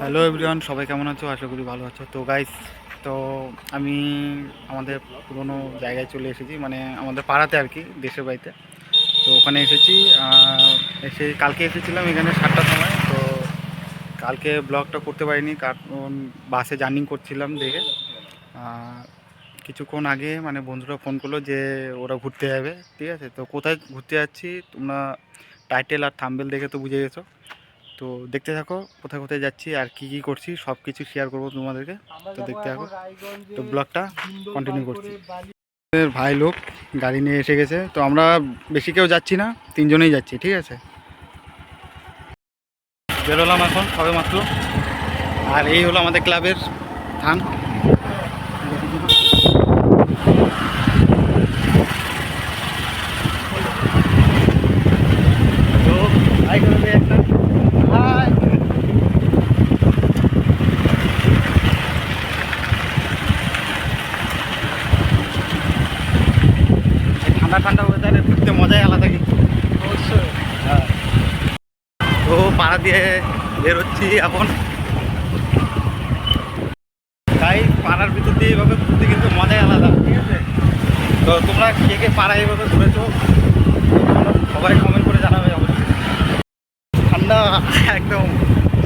Hello everyone, সবাই কেমন আছো? আশা করি ভালো আছো। তো গাইস, তো আমি আমাদের পুরোনো জায়গায় চলে এসেছি, মানে আমাদের পাড়াতে আর কি, দেশের বাড়িতে। তো ওখানে এসেছি। কালকে এসেছিলাম এখানে 7টার সময়। তো কালকে ব্লগটা করতে পারিনি কারণ বাসে জার্নি করছিলাম দেখে। কিছুক্ষণ আগে মানে বন্ধুরা ফোন করলো যে ওরা ঘুরতে যাবে, ঠিক আছে? তো কোথায় ঘুরতে যাচ্ছি তোমরা টাইটেল আর থাম্বনেল দেখে তো বুঝে গেছো। তো দেখতে থাকো কোথায় কোথায় যাচ্ছি আর কি কি করছি, সব কিছু শেয়ার করবো তোমাদেরকে। তো দেখতে থাকো, তো ব্লগটা কন্টিনিউ করছি। ভাই লোক গাড়ি নিয়ে এসে গেছে, তো আমরা বেশি কেউ যাচ্ছি না, তিনজনেই যাচ্ছি, ঠিক আছে? বেরোলাম এখন সবে মাত্র। আর এই হলো আমাদের ক্লাবের ধান। তো হাই করে দে একটা, হাই। ঠান্ডা ঠান্ডা ওয়েদারে ঘুরতে মজাই আলাদা কিন্তু, অবশ্যই। হ্যাঁ, তো পাড়া দিয়ে বেরোচ্ছি এখন। তাই পাড়ার ভিতর দিয়ে এইভাবে ঘুরতে কিন্তু মজাই আলাদা, ঠিক আছে? তো তোমরা কে কে পাড়া এইভাবে ঘুরেছো সবাই কমেন্ট করে জানাবে অবশ্যই। ঠান্ডা, একদম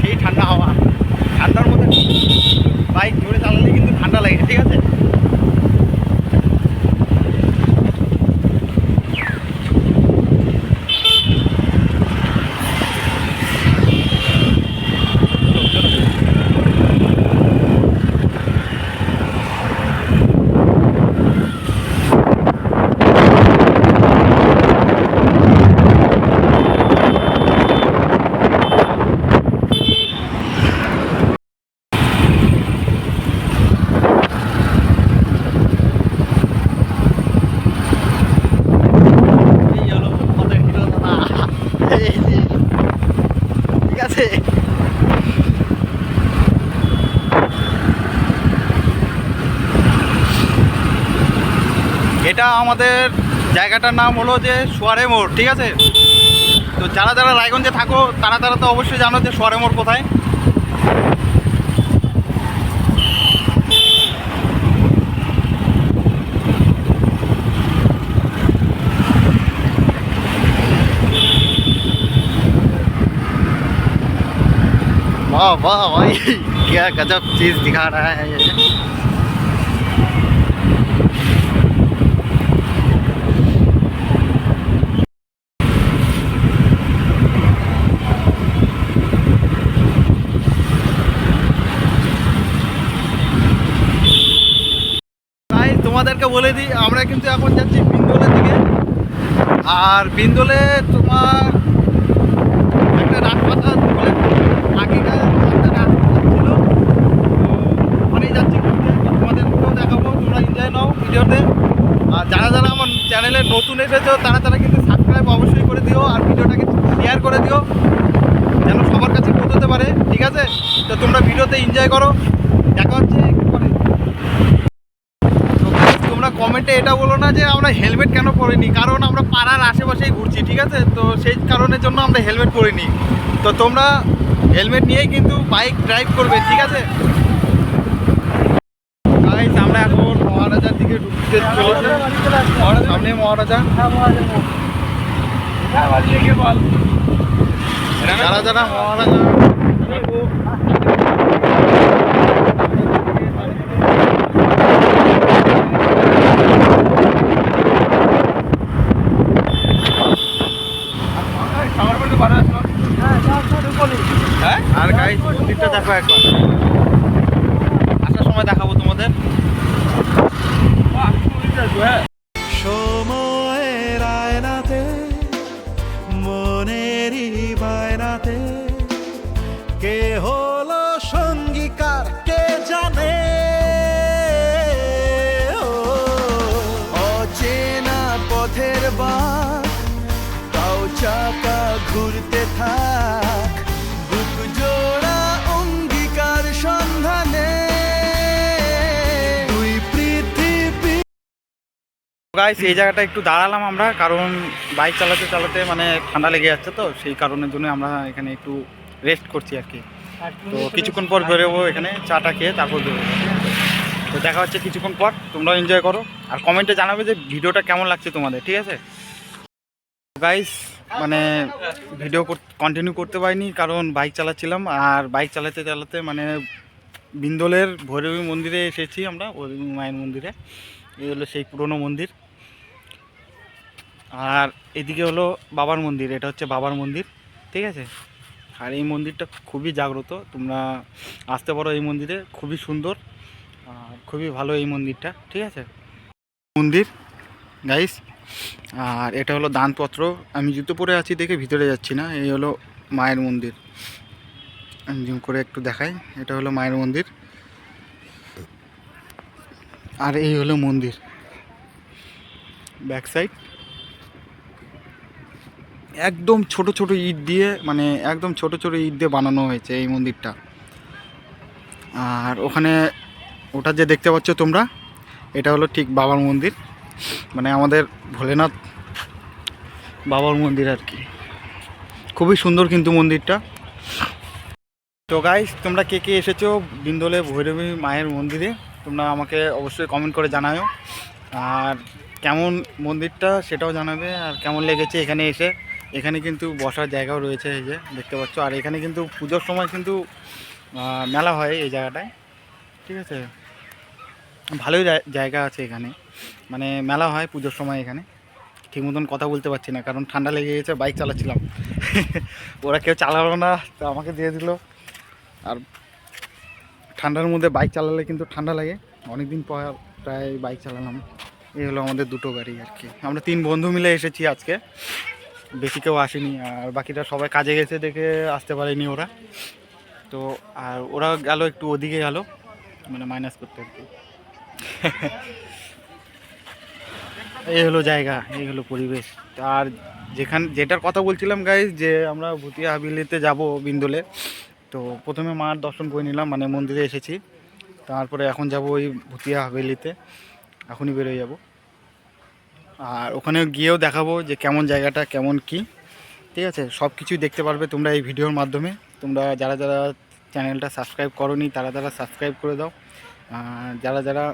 সেই ঠান্ডা হাওয়া। ঠান্ডার মধ্যে বাইক জোরে চালালে কিন্তু ঠান্ডা লাগে, ঠিক আছে? এই হলো আমাদের হিরো দাদা, এই যে, ঠিক আছে? এটা আমাদের জায়গাটার নাম হলো যে সোয়ারে মোড়, ঠিক আছে? তো যারা যারা রায়গঞ্জে থাকো তারা তারা তো অবশ্যই জানো যে সোয়ারে মোড় কোথায়। वाह वाह भाई, क्या गजब चीज दिखा रहा है ये। তাই তোমাদেরকে বলে দিই, আমরা কিন্তু এখন যাচ্ছি বিন্দোলের দিকে। আর বিন্দোলে তোমার একটা রাজপ্রাসাদ বলে আগেকার একটা রাজপ্রাসাদ ছিল। তো ওখানেই যাচ্ছি ঘুরতে, তো তোমাদেরকেও দেখাবো, তোমরা এনজয় নাও ভিডিওতে। আর যারা যারা আমার চ্যানেলে নতুন এসেছো তারা তারা কিন্তু সাবস্ক্রাইব অবশ্যই করে দিও, আর ভিডিওটাকে শেয়ার করে দিও যেন সবার কাছে পৌঁছতে পারে, ঠিক আছে? তো তোমরা ভিডিওতে এনজয় করো, দেখা হচ্ছে একটু পরে। তো তোমরা কমেন্টে এটা বলো না যে আমরা হেলমেট কেন পরিনি, কারণ আমরা পাড়ার আশেপাশেই ঘুরছি, ঠিক আছে? তো সেই কারণের জন্য আমরা হেলমেট পরিনি। তো তোমরা হেলমেট নিয়েই কিন্তু বাইক ড্রাইভ করবে, ঠিক আছে? গাইস, আমরা এখন মহারাজার দিকে ঢুকতে চলেছি। সামনে মহারাজা। যারা যারা মহারাজা আর গাইস মন্দিরটা দেখো একবার, আসার সময় দেখাবো তোমাদের। সময়ের আয়নাতে মনেরই বায়নাতে কে হলো সঙ্গীকার কে জানে। ও অচেনা পথের বাঁক, তাও চাকা ঘুরতে থাক, বুক জোড়া অঙ্গীকার সন্ধানে দুই পৃথিবী। গাইস, এই জায়গাটা একটু দাঁড়ালাম আমরা, কারণ বাইক চালাতে চালাতে মানে ঠান্ডা লেগে যাচ্ছে, তো সেই কারণের জন্য আমরা এখানে একটু রেস্ট করছি আর কি। তো কিছুক্ষণ পর বেরোবো এখানে চাটা খেয়ে তারপর বেরোবো। তো দেখা হচ্ছে কিছুক্ষণ পর, তোমরাও এনজয় করো আর কমেন্টে জানাবে যে ভিডিওটা কেমন লাগছে তোমাদের, ঠিক আছে? গাইস মানে ভিডিও কন্টিনিউ করতে পারিনি কারণ বাইক চালাচ্ছিলাম, আর বাইক চালাতে চালাতে মানে বিন্দোলের ভৈরবী মন্দিরে এসেছি আমরা, ভৈরবী মায়ের মন্দিরে। এই হলো সেই পুরনো মন্দির, আর এদিকে হলো বাবার মন্দির, এটা হচ্ছে বাবার মন্দির, ঠিক আছে? আর এই মন্দিরটা খুবই জাগ্রত, তোমরা আসতে পারো এই মন্দিরে, খুবই সুন্দর আর খুবই ভালো এই মন্দিরটা, ঠিক আছে? মন্দির গাইস, আর এটা হলো দানপত্র। আমি জুতো পরে আছি দেখে ভিতরে যাচ্ছি না। এই হলো মায়ের মন্দির, আমি জুম করে একটু দেখাই। এটা হলো মায়ের মন্দির, আর এই হলো মন্দির ব্যাক সাইড। একদম ছোট ছোট ইট দিয়ে, মানে একদম ছোট ছোট ইট দিয়ে বানানো হয়েছে এই মন্দিরটা। আর ওখানে ওটা যে দেখতে পাচ্ছ তোমরা, এটা হলো ঠিক বাবার মন্দির, মানে আমাদের ভোলেনাথ বাবার মন্দির আর কি। খুবই সুন্দর কিন্তু মন্দিরটা। তো গাইস, তোমরা কে কে এসেছো বিন্দোলে ভৈরবী মায়ের মন্দিরে, তোমরা আমাকে অবশ্যই কমেন্ট করে জানাও। আর কেমন মন্দিরটা সেটাও জানাবে, আর কেমন লেগেছে এখানে এসে। এখানে কিন্তু বসার জায়গাও রয়েছে, এই যে দেখতে পাচ্ছ। আর এখানে কিন্তু পুজোর সময় কিন্তু মেলা হয় এই জায়গাটায়, ঠিক আছে? ভালোই জায়গা আছে এখানে, মানে মেলা হয় পুজোর সময় এখানে। ঠিক মতন কথা বলতে পারছি না কারণ ঠান্ডা লেগে গেছে, বাইক চালাচ্ছিলাম। ওরা কেউ চালালো না, তো আমাকে দিয়ে দিল। আর ঠান্ডার মধ্যে বাইক চালালে কিন্তু ঠান্ডা লাগে। অনেকদিন পর প্রায় বাইক চালালাম। এই হলো আমাদের দুটো গাড়ি আর কি। আমরা 3 বন্ধু মিলে এসেছি আজকে, বেশি কেউ আসেনি। আর বাকিটা সবাই কাজে গেছে দেখে আসতে পারেনি ওরা। তো আর ওরা গেল একটু ওদিকে গেল, মানে মাইনাস করতে আর কি। এই হলো জায়গা, এই হলো পরিবেশ। আর যেটার কথা বলছিলাম গাইজ, যে আমরা ভুতিয়া হাবিলিতে যাব বিন্দুলে। তো প্রথমে মার দর্শন করে নিলাম, মানে মন্দিরে এসেছি। তারপরে এখন যাব ওই ভুতিয়া হাভেলিতে, এখনই বেরোয় যাব। আর ওখানে গিয়েও দেখাবো যে কেমন জায়গাটা, কেমন কি, ঠিক আছে? সব কিছুই দেখতে পারবে তোমরা এই ভিডিওর মাধ্যমে। তোমরা যারা যারা চ্যানেলটা সাবস্ক্রাইব করোনি তারা তারা সাবস্ক্রাইব করে দাও। যারা যারা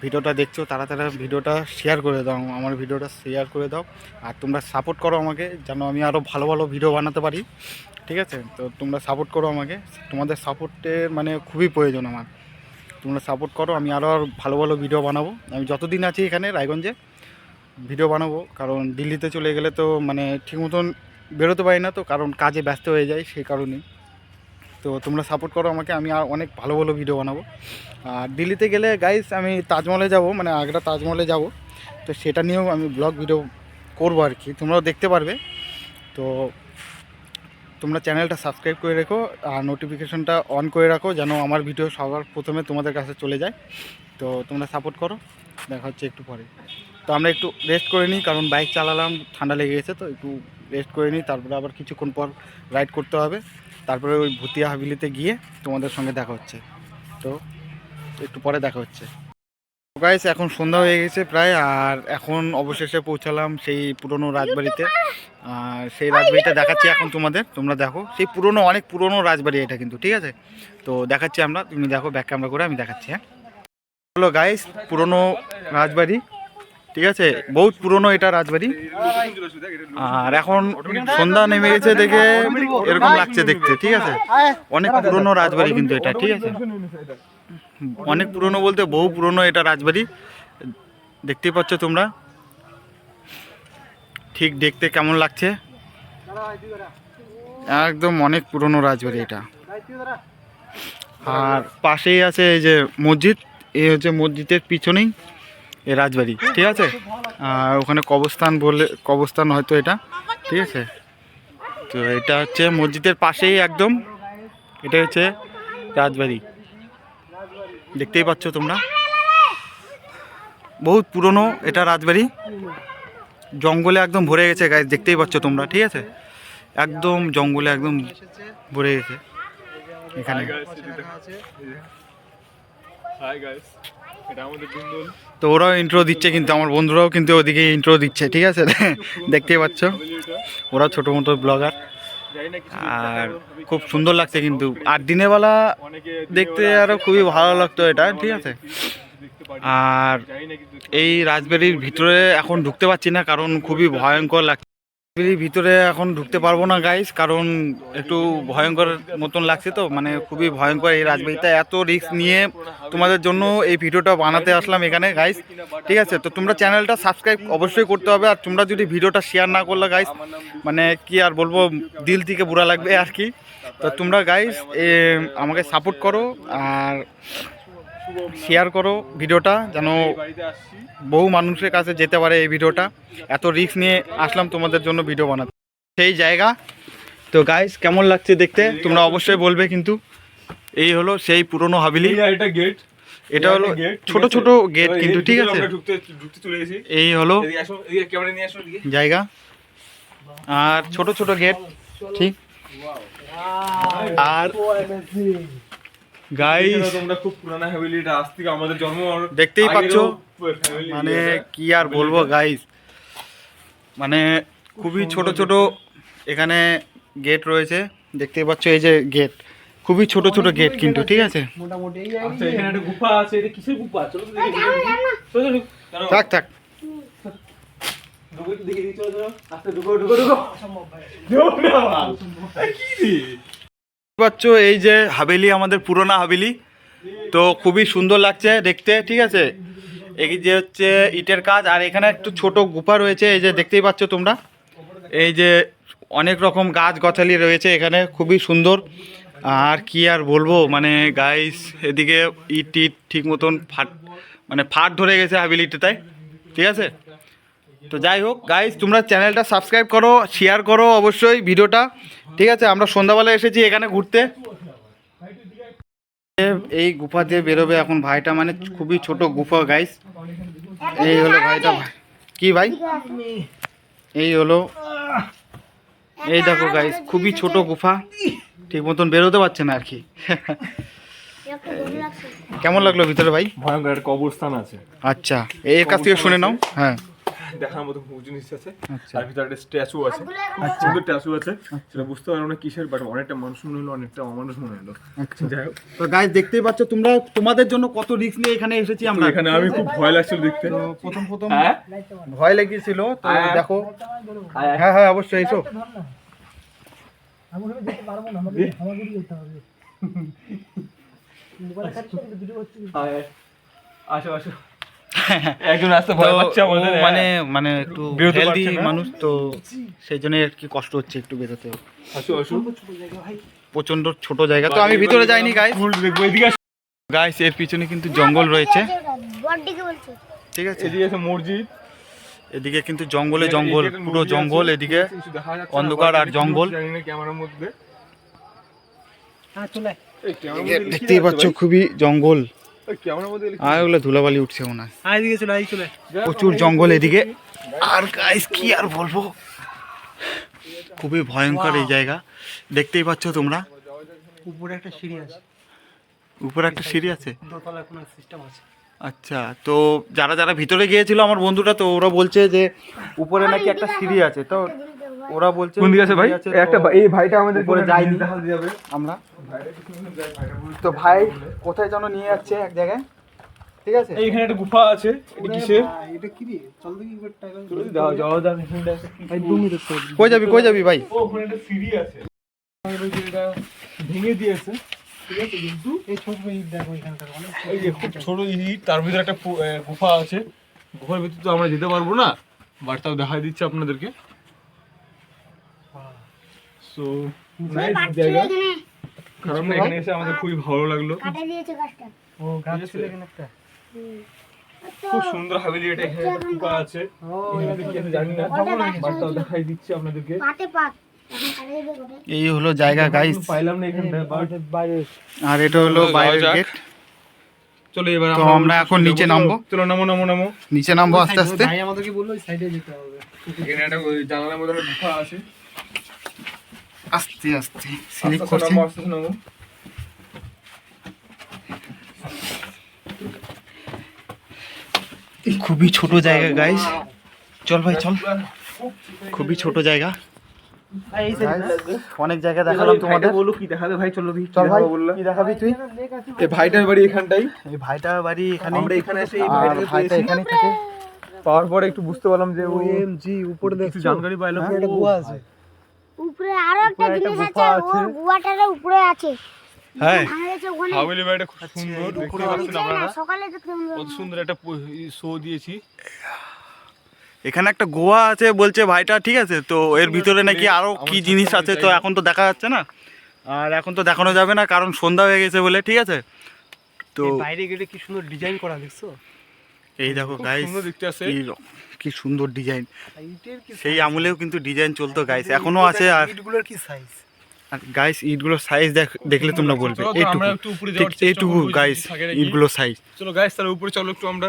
ভিডিওটা দেখছো তারা তারা ভিডিওটা শেয়ার করে দাও, আমার ভিডিওটা শেয়ার করে দাও। আর তোমরা সাপোর্ট করো আমাকে, যেন আমি আরও ভালো ভালো ভিডিও বানাতে পারি, ঠিক আছে? তো তোমরা সাপোর্ট করো আমাকে, তোমাদের সাপোর্টের মানে খুবই প্রয়োজন আমার। তোমরা সাপোর্ট করো, আমি আরও ভালো ভালো ভিডিও বানাবো। আমি যতদিন আছি এখানে রায়গঞ্জে ভিডিও বানাবো, কারণ দিল্লিতে চলে গেলে তো মানে ঠিক মতন বেরোতে পারি না, তো কারণ কাজে ব্যস্ত হয়ে যায় সেই কারণেই। তো তোমরা সাপোর্ট করো আমাকে, আমি আর অনেক ভালো ভালো ভিডিও বানাবো। আর দিল্লিতে গেলে গাইস আমি তাজমহলে যাব, মানে আগ্রা তাজমহলে যাব। তো সেটা নিয়েও আমি ব্লগ ভিডিও করবো আর কি, তোমরাও দেখতে পারবে। তো তোমরা চ্যানেলটা সাবস্ক্রাইব করে রেখো আর নোটিফিকেশনটা অন করে রাখো, যেন আমার ভিডিও সবার প্রথমে তোমাদের কাছে চলে যায়। তো তোমরা সাপোর্ট করো, দেখা হচ্ছে একটু পরে। তো আমরা একটু রেস্ট করে নিই, কারণ বাইক চালালাম, ঠান্ডা লেগে গেছে, তো একটু রেস্ট করে নিই। তারপরে আবার কিছুক্ষণ পর রাইড করতে হবে। তারপরে ওই ভুতিয়া হাভেলিতে গিয়ে তোমাদের সঙ্গে দেখা হচ্ছে। তো একটু পরে দেখা হচ্ছে। গাইস, এখন সন্ধ্যা হয়ে গেছে প্রায়, আর এখন অবশেষে পৌঁছালাম সেই পুরনো রাজবাড়িতে। আর সেই রাজবাড়িটা দেখাচ্ছি এখন তোমাদের, তোমরা দেখো। সেই পুরনো, অনেক পুরনো রাজবাড়ি এটা কিন্তু, ঠিক আছে? তো দেখাচ্ছি আমরা, তুমি দেখো ব্যাক ক্যামেরা করে, আমি দেখাচ্ছি। হ্যাঁ, হলো গাইস পুরনো রাজবাড়ি, ঠিক আছে? বহুত পুরনো এটা রাজবাড়ি। আর এখন সন্ধ্যা নেমে গেছে দেখে এরকম লাগছে দেখতে, ঠিক আছে? অনেক পুরনো রাজবাড়ি কিন্তু এটা, ঠিক আছে? অনেক পুরনো বলতে বহু পুরনো এটা রাজবাড়ি, দেখতেই পাচ্ছ তোমরা। ঠিক দেখতে কেমন লাগছে, একদম অনেক পুরনো রাজবাড়ি এটা। আর পাশেই আছে এই যে মসজিদ, এই হচ্ছে মসজিদের পিছনেই এই রাজবাড়ি, ঠিক আছে? আর ওখানে কবরস্থান বলে, কবরস্থান হয়তো এটা, ঠিক আছে? তো এটা হচ্ছে মসজিদের পাশেই একদম, এটা হচ্ছে রাজবাড়ি, দেখতেই পাচ্ছ তোমরা। বহুত পুরনো এটা রাজবাড়ি, জঙ্গলে একদম ভরে গেছে গাইস, দেখতেই পাচ্ছ তোমরা, ঠিক আছে? একদম জঙ্গলে একদম ভরে গেছে এখানে। তো ওরাও ইন্ট্রো দিচ্ছে কিন্তু, আমার বন্ধুরাও কিন্তু ওদিকে ইন্ট্রো দিচ্ছে, ঠিক আছে? দেখতেই পাচ্ছ, ওরা ছোটো মোটো ব্লগার। আর খুব সুন্দর লাগছে কিন্তু, আর দিনের বেলা দেখতে আরো খুবই ভালো লাগতো এটা, ঠিক আছে। আর এই রাজবাড়ির ভিতরে এখন ঢুকতে পারছি না, কারণ খুবই ভয়ঙ্কর লাগছে। রাজবাড়ির ভিতরে এখন ঢুকতে পারবো না গাইস, কারণ একটু ভয়ঙ্কর মতন লাগছে, তো মানে খুবই ভয়ঙ্কর এই রাজবাড়িটা। এত রিস্ক নিয়ে তোমাদের জন্য এই ভিডিওটা বানাতে আসলাম এখানে গাইস, ঠিক আছে। তো তোমরা চ্যানেলটা সাবস্ক্রাইব অবশ্যই করতে হবে, আর তোমরা যদি ভিডিওটা শেয়ার না করলে গাইস, মানে কি আর বলবো, দিল থেকে বুড়া লাগবে আর কি। তো তোমরা গাইস আমাকে সাপোর্ট করো আর শেয়ার করো ভিডিওটা, যেন বহু মানুষের কাছে যেতে পারে এই ভিডিওটা। এত রিস্ক নিয়ে আসলাম তোমাদের জন্য ভিডিও বানাতে সেই জায়গা। তো গাইস কেমন লাগছে দেখতে তোমরা অবশ্যই বলবে কিন্তু। এই হলো সেই পুরনো হাভেলি, এটা হলো ছোট ছোট গেট কিন্তু, ঠিক আছে। এই হলো জায়গা আর ছোট ছোট গেট, ঠিক। আর গাইস তোমরা খুব পুরানা হাভেলি, এটা আজ থেকে আমাদের জন্ম দেখতেই পাচ্ছো, মানে কি আর বলবো গাইস, মানে খুবই ছোট ছোট এখানে গেট রয়েছে, দেখতেই পাচ্ছ। এই যে গেট, খুবই ছোট ছোট গেট কিন্তু, ঠিক আছে। আচ্ছা এখানে একটা গুফা আছে, এটা কিসের গুফা? চলো তো দেখি। চলো থাক থাক, ঢুকো দেখি, চলো চলো আস্তে ঢুকো ঢুকো ঢুকো। অসম্ভব ভাই, কি রে পাচ্ছ এই যে হাভেলি, আমাদের পুরোনো হাভেলি। তো খুবই সুন্দর লাগছে দেখতে, ঠিক আছে। এই যে হচ্ছে ইটের কাজ, আর এখানে একটু ছোট গুফা রয়েছে, এই যে দেখতেই পাচ্ছ তোমরা। এই যে অনেক রকম গাছ গছালি রয়েছে এখানে, খুবই সুন্দর। আর কি আর বলবো, মানে গাইস এদিকে ইট টিট ঠিক মতন ফাট ধরে গেছে হাভেলিটাতে, ঠিক আছে। তো যাই হোক গাইস, তোমরা চ্যানেলটা সাবস্ক্রাইব করো, শেয়ার করো অবশ্যই ভিডিওটা, ঠিক আছে। আমরা সন্ধ্যাবেলা এসেছি এখানে ঘুরতে। এই গুফা দিয়ে বেরোবে এখন ভাইটা, মানে খুবই ছোট গুফা গাইস। এই হলো ভাইটা, কি ভাই, এই হলো, এই দেখো গাইস, খুবই ছোট গুফা, ঠিক মতন বেরোতে পারছে না আর কি। কেমন লাগলো ভিতরে ভাই? ভয়ঙ্কর একটা কবরস্থান আছে। আচ্ছা, এর কাছ থেকে শুনে নাও। হ্যাঁ, দেখার মতো জিনিস আছে, আচ্ছা। তার ভিতরে একটা স্ট্যাচু আছে, সুন্দর স্ট্যাচু আছে, সেটা বুঝতে পারবো না কিসের, বাট অনেকটা মানুষ মনে হলো, অনেকটা অমানুষ মনে হলো। আচ্ছা যাই হোক, তো গাইস দেখতেই পাচ্ছ তোমরা, তোমাদের জন্য কত রিস্ক নিয়ে এখানে এসেছি আমরা। এখানে আমি খুব ভয় লাগছিল দেখতে। তো প্রথম হ্যাঁ ভয় লেগেছিল, তো হ্যাঁ। দেখো। হ্যাঁ হ্যাঁ অবশ্যই এসো। আসো আসো, একজন আসতে ভয় পাচ্ছে আমাদের, মানে মানে একটু বেরোতে হেলদি পারছে না। মানুষ তো, সেই জন্য আর কি কষ্ট হচ্ছে একটু বেরোতে। আসো আসো, প্রচন্ড ছোট জায়গা, তো আমি ভিতরে যাইনি গাইস। দেখবো এদিকে আসো। গাইস এর পিছনে কিন্তু জঙ্গল রয়েছে, ঠিক আছে। এদিকে আছে মসজিদ, এদিকে কিন্তু জঙ্গলে জঙ্গল, পুরো জঙ্গল, এদিকে অন্ধকার আর জঙ্গল। জানি না ক্যামেরার মধ্যে, দেখতেই পাচ্ছ খুবই জঙ্গল, ক্যামেরার মধ্যে আর ওগুলো ধুলাবালি উঠছে মনে হয়। প্রচুর জঙ্গল এদিকে। আর গাইস কি আর বলবো, খুবই ভয়ঙ্কর এই জায়গা, দেখতেই পাচ্ছ তোমরা। উপরে একটা সিঁড়ি আছে, উপরে একটা সিঁড়ি আছে, দোতলা কোনো সিস্টেম আছে। আচ্ছা। তো যারা যারা ভিতরে গিয়েছিল আমার বন্ধুরা, তো ওরা বলছে যে উপরে নাকি একটা সিঁড়ি আছে, তো ওরা বলছে কোন দিকে আছে ভাই? সিঁড়ি আছে, একটা তো এই ভাইটা আমাদের উপরে যায়নি দেখা যাবে আমরা। তো ভাই কোথায় যেন নিয়ে যাচ্ছে এক জায়গায়, ঠিক আছে। এইখানে একটা গুফা আছে, এটা কিসের? এটা কি রে? চল দেখি একবার টাকা। চলো যাও যাও যাও, এখানটা আছে। ভাই 2 মিনিট তো। কই যাবি ভাই? ও ওখানে একটা সিঁড়ি আছে, এটা ভেঙে দিয়েছে, ঠিক আছে। কিন্তু এই ছোট ইট দেখো এখানকার অনেক এই যে খুব ছোট ইট, তার ভিতরে একটা গুফা আছে। গুফার ভিতরে তো আমরা যেতে পারবো না, বাট তাও দেখাই দিচ্ছি আপনাদেরকে। সো নাইস জায়গা, কারণ এখানে এসে আমাদের খুবই ভালো লাগলো। ও গাছ ছিল এখানে একটা। খুব সুন্দর হাভেলি, এটা এখানে একটা গুফা আছে, এখানে কি আছে জানি না, বাট তাও দেখাই দিচ্ছি আপনাদেরকে। এই হলো জায়গা গাইস, পাইলাম না এখানটা, বাট বাইরে আর এটা হলো বাইরের যাওয়া যাক। গেট। চলো এবার তো আমরা এখন নিচে নামবো। চলো নামো নামো নামো। নিচে নামবো আস্তে আস্তে। ভাই আমাদেরকে বললো ওই সাইডে যেতে হবে। এখানে একটা ওই জানালার মধ্যে একটা গুফা আছে, আস্তে আস্তে স্লিপ আস্তে করছে। নামো আস্তে নামো। খুবই ছোট জায়গা গাইস, চল ভাই চল, খুবই ছোট জায়গা। অনেক জায়গায় দেখালাম তোমাদের। বলো কি দেখাবে ভাই, চলো দেখি। চল ভাই, বললা কি দেখাবি তুই? এই ভাইটার বাড়ি এখানটাই। এই ভাইটার বাড়ি এখানে, আমরা এখানে এসে এই আর ভাইটাকে ভাইটা পেয়েছি। এখানেই থাকে। পাওয়ার পরে একটু বুঝতে পারলাম যে ও ওএমজি উপরে কিছু দেখছো জানকারি পাইলাম। একটা গুহা আছে। উপরে আরো একটা উপরে একটা জিনিস গুহা আছে, আছে। ও গুহাটার উপরে আছে। হ্যাঁ, ভাঙা গেছে ওখানে। হাভেলি বাড়িটা খুব সুন্দর, দেখতে পাচ্ছেন নিচে না, আপনারা। সকালে দেখতে পাবো। কত সুন্দর একটা শো দিয়েছি। এখানে একটা গোয়া আছে বলছে ভাইটা, ঠিক আছে। তো এর ভিতরে নাকি আরো কি জিনিস আছে, তো এখন তো দেখা যাচ্ছে না, আর এখন তো দেখানো যাবে না কারণ সন্ধ্যা হয়ে গেছে বলে, ঠিক আছে। তো এই বাইরে গেলে কি সুন্দর ডিজাইন করা দেখছো? এই দেখো খুব গাইস, সুন্দর দেখতে আছে। কি সুন্দর ডিজাইন। ইটের কি সেই আমলেও কিন্তু ডিজাইন চলতো গাইস, এখনো আছে। আর ইটগুলোর কি সাইজ? গাইস ইটগুলোর সাইজ দেখলে তোমরা বলবে চলো তো এইটুকু, আমরা একটু উপরে ঠিক যাওয়ার চেষ্টা এইটুকু করবো, গাইস যদি থাকে নাকি। ইটগুলোর সাইজ। চলো গাইস, তাহলে উপরে চলো একটু, আমরা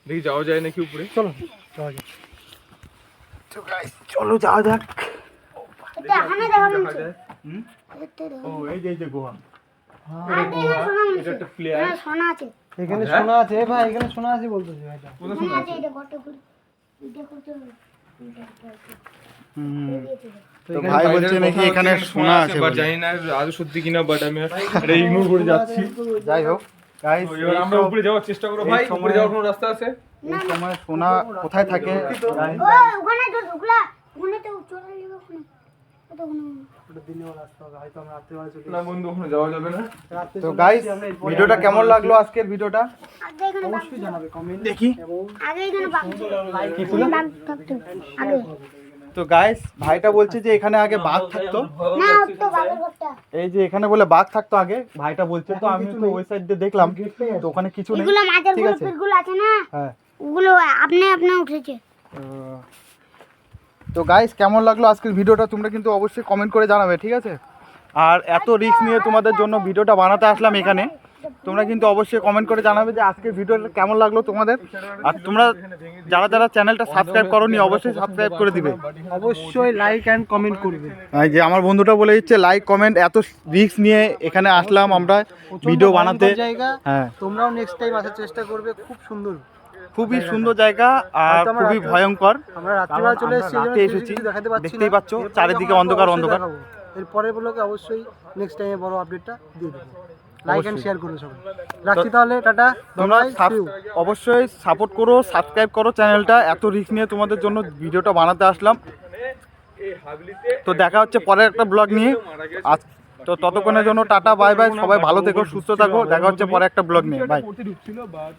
দেখি যাওয়া যায় নাকি উপরে। চলো যাওয়া যাক। তো গাইস চলো যাওয়া যাক। এটা এখানে দেখা দেখা যাচ্ছে। যায়। এটা দেখা ও এই যে গোয়া। আর এটা সোনা এটা আছে। একটা প্লেয়ার। হ্যাঁ, সোনা আছে। এখানে হ্যাঁ? সোনা আছে ভাই, এখানে সোনা আছে বলতেছি ভাইটা। কোথায় সোনা শোনা আছে, আছে? এটা কত করে? এটা কত করে? হুম। তো তো এখানে ভাই বাইরের বলছে নাকি কথা এখানে হচ্ছে সোনা আছে বাট বলে। জানি না আদৌ সত্যি কিনা, বাট আমি এটা ইগনোর করে যাচ্ছি। যাই হোক গাইস, তো এবার আমরা উপরে যাওয়ার চেষ্টা করব। ভাই এই সময়- উপরে যাওয়ার কোনো রাস্তা আছে? এই সময় সোনা কোথায় থাকে জানি ও, না। ওখানে তো ঢুকলা। ওখানে তো চলে যাবে ওখানে। কত ওখানে? ওটা দিনের বেলা আসতে হবে, হয়তো আমরা রাত্রিবেলা চলে না বন্ধু, ওখানে যাওয়া যাবে না। রাত্রে তো চলে গাইস আসছি আমরা, এরপরে ভিডিওটা আমরা কেমন লাগলো আজকের ভিডিওটা আগে এখানে বাঘ অবশ্যই জানাবে কমেন্ট দেখি। এবং আগে এখানে বাঘ ছিল। কি ছিল? বাঘ থাকতো আগে। তো গাইস ভাইটা বলছে যে এখানে আগে বাঘ থাকতো, না, তো বাঘের ঘরটা। এই যে এখানে বলে বাঘ থাকতো আগে, ভাইটা বলছে। তো আমি তো ওই সাইড দিয়ে দেখলাম, তো ওখানে কিছু নেই, এগুলো মাছের ঠিক গুলো আছে। পিরগুলো আছে না, হ্যাঁ। ওগুলো আপনি আপনি উঠেছে। তো গাইস কেমন লাগলো আজকের ভিডিওটা তোমরা কিন্তু অবশ্যই কমেন্ট করে জানাবে, ঠিক আছে। আর এত রিস্ক নিয়ে তোমাদের জন্য ভিডিওটা বানাতে আসলাম এখানে, তোমরা কিন্তু অবশ্যই কমেন্ট করে জানাবে যে আজকের ভিডিওটা কেমন লাগলো তোমাদের। আর তোমরা যারা যারা চ্যানেলটা সাবস্ক্রাইব করোনি অবশ্যই সাবস্ক্রাইব করে দিবে। অবশ্যই লাইক এন্ড কমেন্ট করবে। এই যে আমার বন্ধুটা বলে দিচ্ছে লাইক কমেন্ট, এত রিস্ক নিয়ে এখানে আসলাম আমরা ভিডিও বানাতে। ভয়ঙ্কর জায়গা, হ্যাঁ, তোমরাও নেক্সট টাইম আসার চেষ্টা করবে, খুব সুন্দর। খুবই সুন্দর জায়গা আর হয়তো আমরা খুবই রাতে- ভয়ঙ্কর। আমরা রাত্রিবেলা চলে আমরা এসেছি, রাতে এসেছি, দেখাতে পাচ্ছি দেখতেই না। পাচ্ছ এরপরে চারিদিকে যখন অন্ধকার অবশ্যই অন্ধকার। দেখাবো। এর পরের ব্লগে অবশ্যই নেক্সট টাইমে বড় আপডেটটা দিয়ে দেবো। লাইক এন্ড অবশ্যই। শেয়ার করবে সবাই। রাখছি তাহলে, টাটা। তোমরা Bye, see you. অবশ্যই সাপোর্ট করো, সাবস্ক্রাইব করো চ্যানেলটা, এত রিস্ক নিয়ে তোমাদের জন্য ভিডিওটা বানাতে আসলাম। এই হাবলিতে তো দেখা হচ্ছে পরের একটা ব্লগ নিয়ে। আজ তো ততক্ষণের জন্য টাটা, বাই বাই, সবাই ভালো থেকো, সুস্থ থাকো, দেখা হচ্ছে পরে একটা ব্লগ নিয়ে, বাই। ঢুকছিল বাট